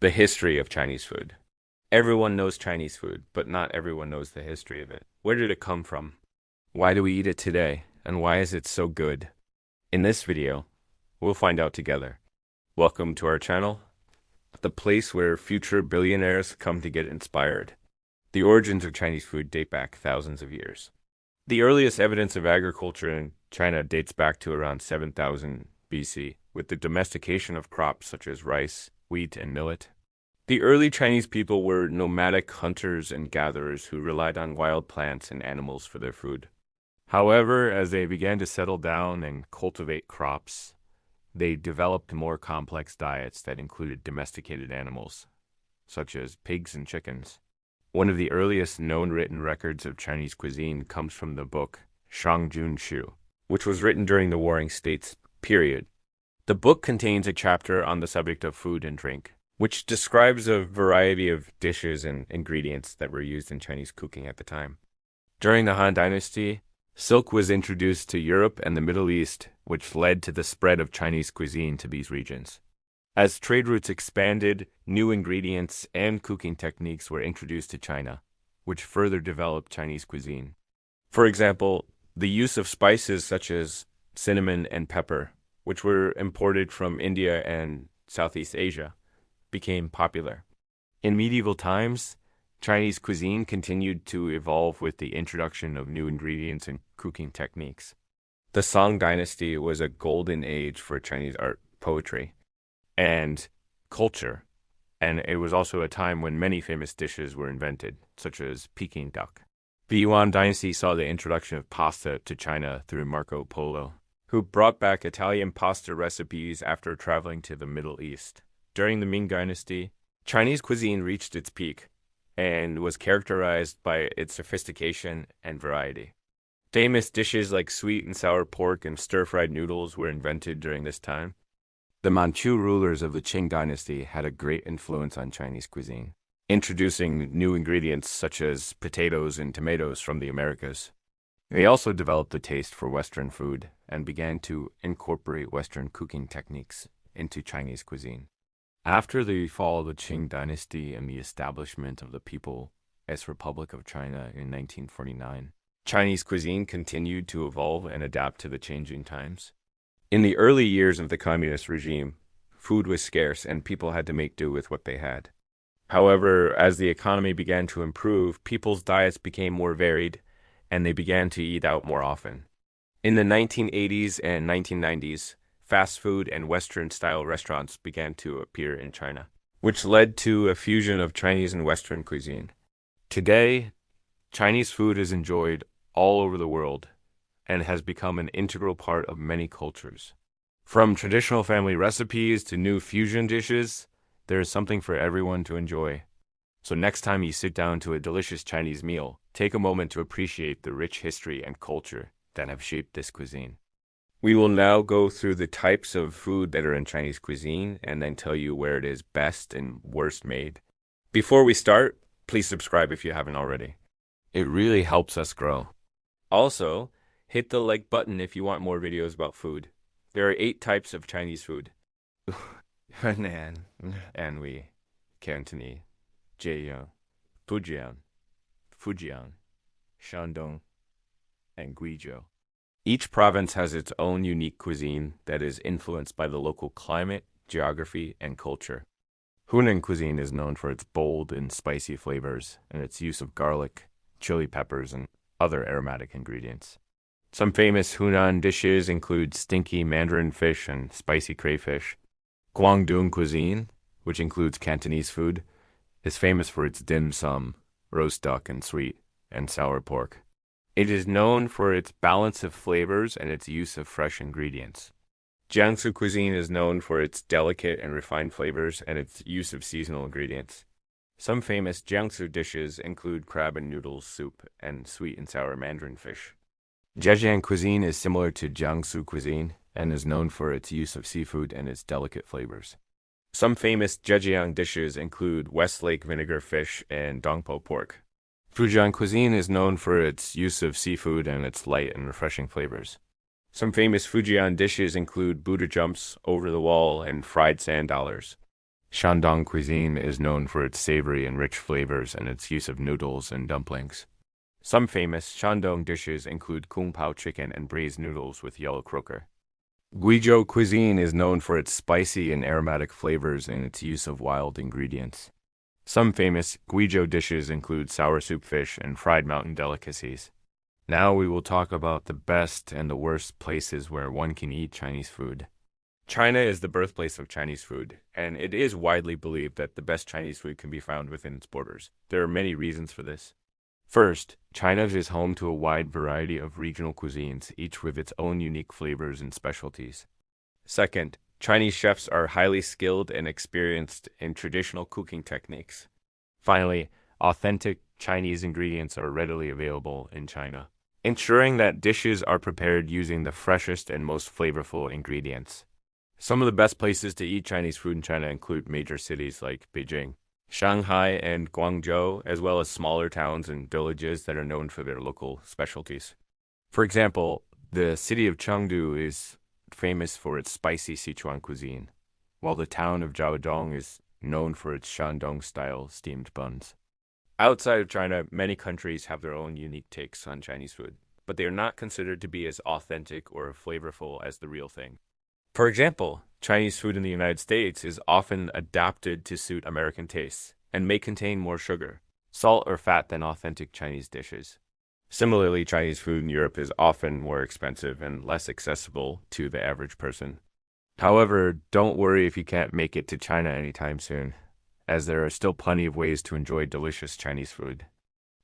The history of Chinese food. Everyone knows Chinese food, but not everyone knows the history of it. Where did it come from? Why do we eat it today? And why is it so good? In this video, we'll find out together. Welcome to our channel, the place where future billionaires come to get inspired. The origins of Chinese food date back thousands of years. The earliest evidence of agriculture in China dates back to around 7000 BC, with the domestication of crops such as rice, wheat, and millet. The early Chinese people were nomadic hunters and gatherers who relied on wild plants and animals for their food. However, as they began to settle down and cultivate crops, they developed more complex diets that included domesticated animals, such as pigs and chickens. One of the earliest known written records of Chinese cuisine comes from the book Shangjun Shu, which was written during the Warring States period. The book contains a chapter on the subject of food and drink, which describes a variety of dishes and ingredients that were used in Chinese cooking at the time. During the Han Dynasty, silk was introduced to Europe and the Middle East, which led to the spread of Chinese cuisine to these regions. As trade routes expanded, new ingredients and cooking techniques were introduced to China, which further developed Chinese cuisine. For example, the use of spices such as cinnamon and pepper, which were imported from India and Southeast Asia, became popular. In medieval times, Chinese cuisine continued to evolve with the introduction of new ingredients and cooking techniques. The Song Dynasty was a golden age for Chinese art, poetry, and culture, and it was also a time when many famous dishes were invented, such as Peking duck. The Yuan Dynasty saw the introduction of pasta to China through Marco Polo, who brought back Italian pasta recipes after traveling to the Middle East. During the Ming Dynasty, Chinese cuisine reached its peak and was characterized by its sophistication and variety. Famous dishes like sweet and sour pork and stir-fried noodles were invented during this time. The Manchu rulers of the Qing Dynasty had a great influence on Chinese cuisine, introducing new ingredients such as potatoes and tomatoes from the Americas. They also developed a taste for Western food and began to incorporate Western cooking techniques into Chinese cuisine. After the fall of the Qing Dynasty and the establishment of the People's Republic of China in 1949, Chinese cuisine continued to evolve and adapt to the changing times. In the early years of the communist regime, food was scarce and people had to make do with what they had. However, as the economy began to improve, people's diets became more varied and they began to eat out more often. In the 1980s and 1990s, fast food and Western-style restaurants began to appear in China, which led to a fusion of Chinese and Western cuisine. Today, Chinese food is enjoyed all over the world and has become an integral part of many cultures. From traditional family recipes to new fusion dishes, there is something for everyone to enjoy. So next time you sit down to a delicious Chinese meal, take a moment to appreciate the rich history and culture that have shaped this cuisine. We will now go through the types of food that are in Chinese cuisine and then tell you where it is best and worst made. Before we start, please subscribe if you haven't already. It really helps us grow. Also, hit the like button if you want more videos about food. There are 8 types of Chinese food. Henan, Anhui, Cantonese, Zhejiang, Fujian, Shandong, and Guizhou. Each province has its own unique cuisine that is influenced by the local climate, geography, and culture. Hunan cuisine is known for its bold and spicy flavors and its use of garlic, chili peppers, and other aromatic ingredients. Some famous Hunan dishes include stinky mandarin fish and spicy crayfish. Guangdong cuisine, which includes Cantonese food, is famous for its dim sum, roast duck, and sweet and sour pork. It is known for its balance of flavors and its use of fresh ingredients. Jiangsu cuisine is known for its delicate and refined flavors and its use of seasonal ingredients. Some famous Jiangsu dishes include crab and noodle soup and sweet and sour mandarin fish. Zhejiang cuisine is similar to Jiangsu cuisine and is known for its use of seafood and its delicate flavors. Some famous Zhejiang dishes include Westlake vinegar fish and Dongpo pork. Fujian cuisine is known for its use of seafood and its light and refreshing flavors. Some famous Fujian dishes include Buddha jumps, over the wall, and fried sand dollars. Shandong cuisine is known for its savory and rich flavors and its use of noodles and dumplings. Some famous Shandong dishes include kung pao chicken and braised noodles with yellow croaker. Guizhou cuisine is known for its spicy and aromatic flavors and its use of wild ingredients. Some famous Guizhou dishes include sour soup fish and fried mountain delicacies. Now we will talk about the best and the worst places where one can eat Chinese food. China is the birthplace of Chinese food, and it is widely believed that the best Chinese food can be found within its borders. There are many reasons for this. First, China is home to a wide variety of regional cuisines, each with its own unique flavors and specialties. Second, Chinese chefs are highly skilled and experienced in traditional cooking techniques. Finally, authentic Chinese ingredients are readily available in China, ensuring that dishes are prepared using the freshest and most flavorful ingredients. Some of the best places to eat Chinese food in China include major cities like Beijing, Shanghai, and Guangzhou, as well as smaller towns and villages that are known for their local specialties. For example, the city of Chengdu is famous for its spicy Sichuan cuisine, while the town of Jiaodong is known for its Shandong-style steamed buns. Outside of China, many countries have their own unique takes on Chinese food, but they are not considered to be as authentic or flavorful as the real thing. For example, Chinese food in the United States is often adapted to suit American tastes and may contain more sugar, salt, or fat than authentic Chinese dishes. Similarly, Chinese food in Europe is often more expensive and less accessible to the average person. However, don't worry if you can't make it to China anytime soon, as there are still plenty of ways to enjoy delicious Chinese food.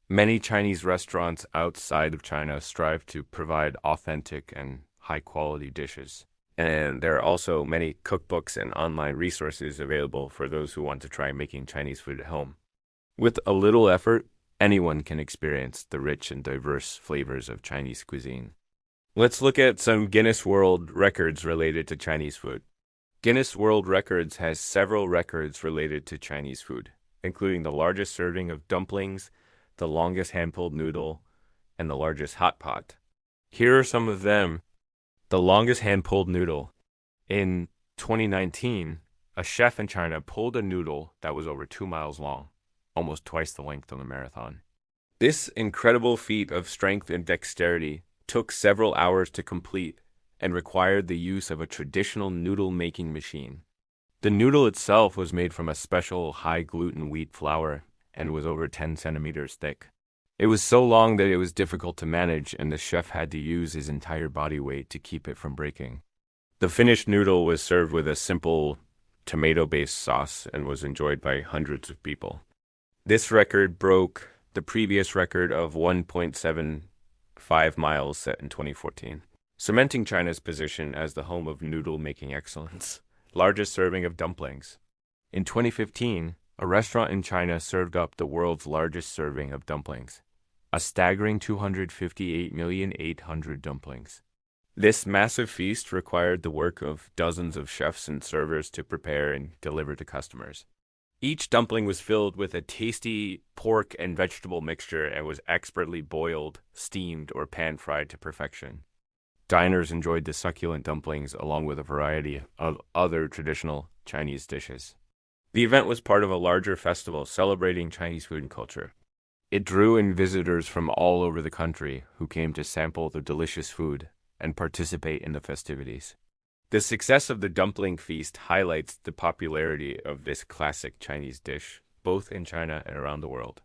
Many Chinese restaurants outside of China strive to provide authentic and high-quality dishes. And there are also many cookbooks and online resources available for those who want to try making Chinese food at home. With a little effort, anyone can experience the rich and diverse flavors of Chinese cuisine. Let's look at some Guinness World Records related to Chinese food. Guinness World Records has several records related to Chinese food, including the largest serving of dumplings, the longest hand-pulled noodle, and the largest hot pot. Here are some of them. The longest hand-pulled noodle. In 2019, a chef in China pulled a noodle that was over 2 miles long, almost twice the length of a marathon. This incredible feat of strength and dexterity took several hours to complete and required the use of a traditional noodle-making machine. The noodle itself was made from a special high-gluten wheat flour and was over 10 centimeters thick. It was so long that it was difficult to manage, and the chef had to use his entire body weight to keep it from breaking. The finished noodle was served with a simple tomato-based sauce and was enjoyed by hundreds of people. This record broke the previous record of 1.75 miles set in 2014, cementing China's position as the home of noodle-making excellence. Largest serving of dumplings. In 2015, a restaurant in China served up the world's largest serving of dumplings, a staggering 258,800,000 dumplings. This massive feast required the work of dozens of chefs and servers to prepare and deliver to customers. Each dumpling was filled with a tasty pork and vegetable mixture and was expertly boiled, steamed, or pan-fried to perfection. Diners enjoyed the succulent dumplings along with a variety of other traditional Chinese dishes. The event was part of a larger festival celebrating Chinese food and culture. It drew in visitors from all over the country who came to sample the delicious food and participate in the festivities. The success of the dumpling feast highlights the popularity of this classic Chinese dish, both in China and around the world.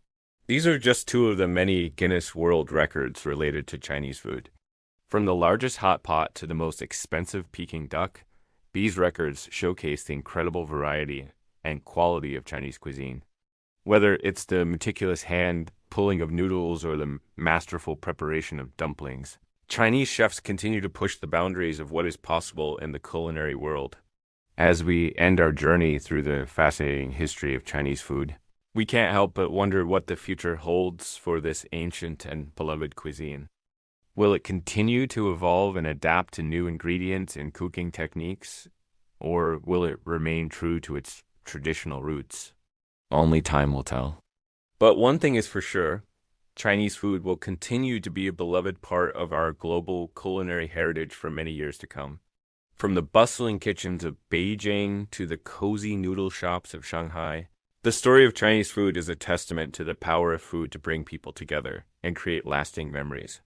These are just two of the many Guinness World Records related to Chinese food. From the largest hot pot to the most expensive Peking duck, these records showcase the incredible variety and quality of Chinese cuisine. Whether it's the meticulous hand pulling of noodles or the masterful preparation of dumplings, Chinese chefs continue to push the boundaries of what is possible in the culinary world. As we end our journey through the fascinating history of Chinese food, we can't help but wonder what the future holds for this ancient and beloved cuisine. Will it continue to evolve and adapt to new ingredients and cooking techniques, or will it remain true to its traditional roots? Only time will tell. But one thing is for sure, Chinese food will continue to be a beloved part of our global culinary heritage for many years to come. From the bustling kitchens of Beijing to the cozy noodle shops of Shanghai, the story of Chinese food is a testament to the power of food to bring people together and create lasting memories.